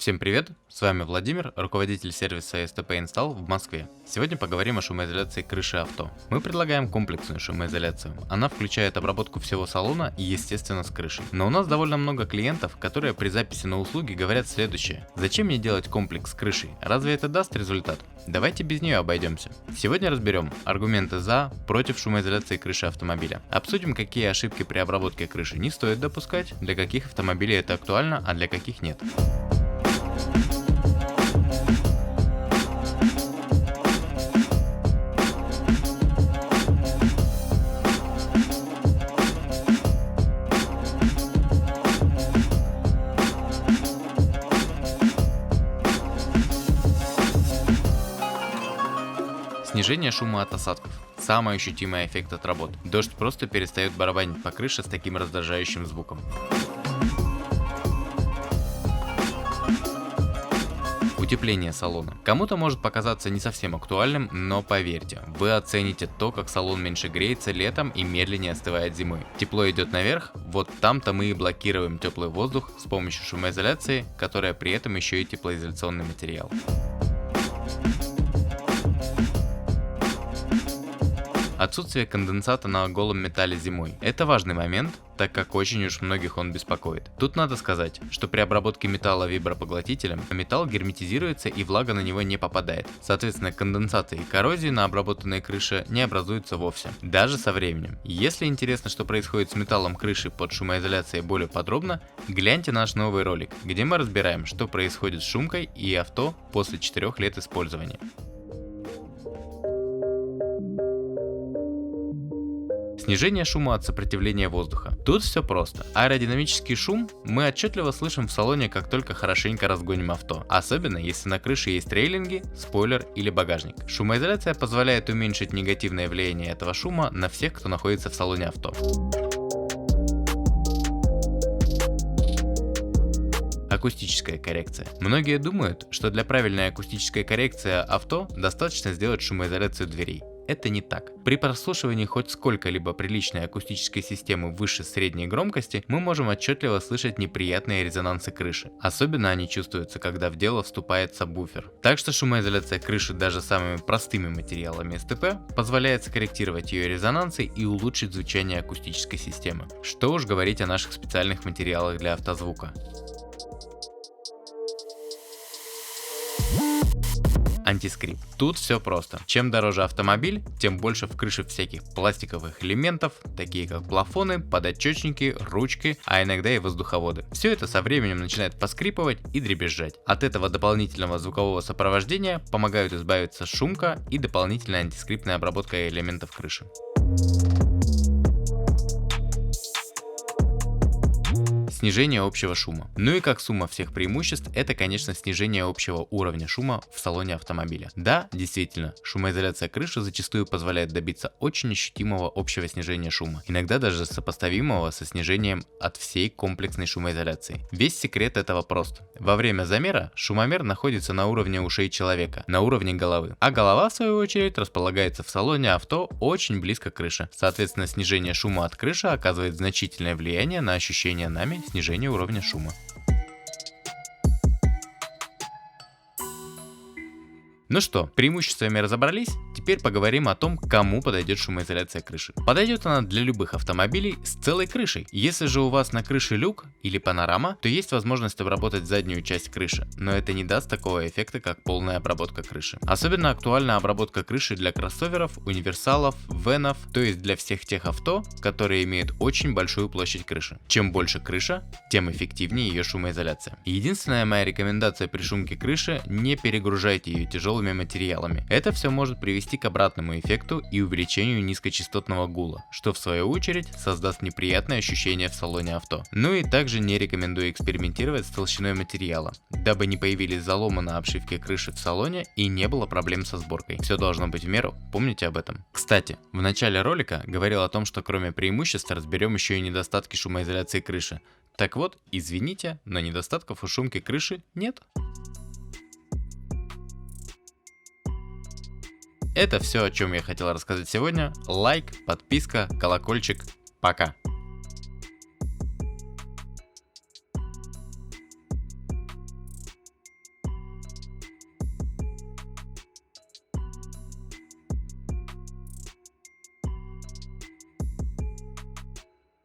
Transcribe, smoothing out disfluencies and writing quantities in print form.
Всем привет, с вами Владимир, руководитель сервиса STP Install в Москве. Сегодня поговорим о шумоизоляции крыши авто. Мы предлагаем комплексную шумоизоляцию. Она включает обработку всего салона и, естественно, с крышей. Но у нас довольно много клиентов, которые при записи на услуги говорят следующее: зачем мне делать комплекс с крышей? Разве это даст результат? Давайте без нее обойдемся. Сегодня разберем аргументы за, против шумоизоляции крыши автомобиля. Обсудим, какие ошибки при обработке крыши не стоит допускать, для каких автомобилей это актуально, а для каких нет. Снижение шума от осадков. Самый ощутимый эффект от работ. Дождь просто перестает барабанить по крыше с таким раздражающим звуком. Утепление салона. Кому-то может показаться не совсем актуальным, но поверьте, вы оцените то, как салон меньше греется летом и медленнее остывает зимой. Тепло идет наверх, вот там-то мы и блокируем теплый воздух с помощью шумоизоляции, которая при этом еще и теплоизоляционный материал. Отсутствие конденсата на голом металле зимой. Это важный момент, так как очень уж многих он беспокоит. Тут надо сказать, что при обработке металла вибропоглотителем металл герметизируется и влага на него не попадает. Соответственно, конденсаты и коррозии на обработанной крыше не образуются вовсе, даже со временем. Если интересно, что происходит с металлом крыши под шумоизоляцией более подробно, гляньте наш новый ролик, где мы разбираем, что происходит с шумкой и авто после 4 лет использования. Снижение шума от сопротивления воздуха. Тут все просто. Аэродинамический шум мы отчетливо слышим в салоне, как только хорошенько разгоним авто. Особенно если на крыше есть рейлинги, спойлер или багажник. Шумоизоляция позволяет уменьшить негативное влияние этого шума на всех, кто находится в салоне авто. Акустическая коррекция. Многие думают, что для правильной акустической коррекции авто достаточно сделать шумоизоляцию дверей. Это не так. При прослушивании хоть сколько-либо приличной акустической системы выше средней громкости мы можем отчетливо слышать неприятные резонансы крыши. Особенно они чувствуются, когда в дело вступает сабвуфер. Так что шумоизоляция крыши даже самыми простыми материалами СТП позволяет скорректировать ее резонансы и улучшить звучание акустической системы. Что уж говорить о наших специальных материалах для автозвука. Антискрип. Тут все просто. Чем дороже автомобиль, тем больше в крыше всяких пластиковых элементов, такие как плафоны, подотчетчики, ручки, а иногда и воздуховоды. Все это со временем начинает поскрипывать и дребезжать. От этого дополнительного звукового сопровождения помогают избавиться шумка и дополнительная антискрипная обработка элементов крыши. Снижение общего шума. Ну и как сумма всех преимуществ, это, конечно, снижение общего уровня шума в салоне автомобиля. Да, действительно, шумоизоляция крыши зачастую позволяет добиться очень ощутимого общего снижения шума, иногда даже сопоставимого со снижением от всей комплексной шумоизоляции. Весь секрет этого прост. Во время замера шумомер находится на уровне ушей человека, на уровне головы, а голова, в свою очередь, располагается в салоне авто очень близко к крыше. Соответственно, снижение шума от крыши оказывает значительное влияние на ощущение нами снижение уровня шума. Ну что, преимуществами разобрались? Теперь поговорим о том, кому подойдет шумоизоляция крыши. Подойдет она для любых автомобилей с целой крышей. Если же у вас на крыше люк или панорама, то есть возможность обработать заднюю часть крыши, но это не даст такого эффекта, как полная обработка крыши. Особенно актуальна обработка крыши для кроссоверов, универсалов, венов, то есть для всех тех авто, которые имеют очень большую площадь крыши. Чем больше крыша, тем эффективнее ее шумоизоляция. Единственная моя рекомендация при шумке крыши: не перегружайте ее тяжелыми материалами. Это все может привести к обратному эффекту и увеличению низкочастотного гула, что в свою очередь создаст неприятное ощущение в салоне авто. Ну и также не рекомендую экспериментировать с толщиной материала, дабы не появились заломы на обшивке крыши в салоне и не было проблем со сборкой. Все должно быть в меру, помните об этом. Кстати, в начале ролика говорил о том, что кроме преимуществ разберем еще и недостатки шумоизоляции крыши. Так вот, извините, но недостатков у шумки крыши нет. Это все, о чем я хотел рассказать сегодня. Лайк, подписка, колокольчик. Пока.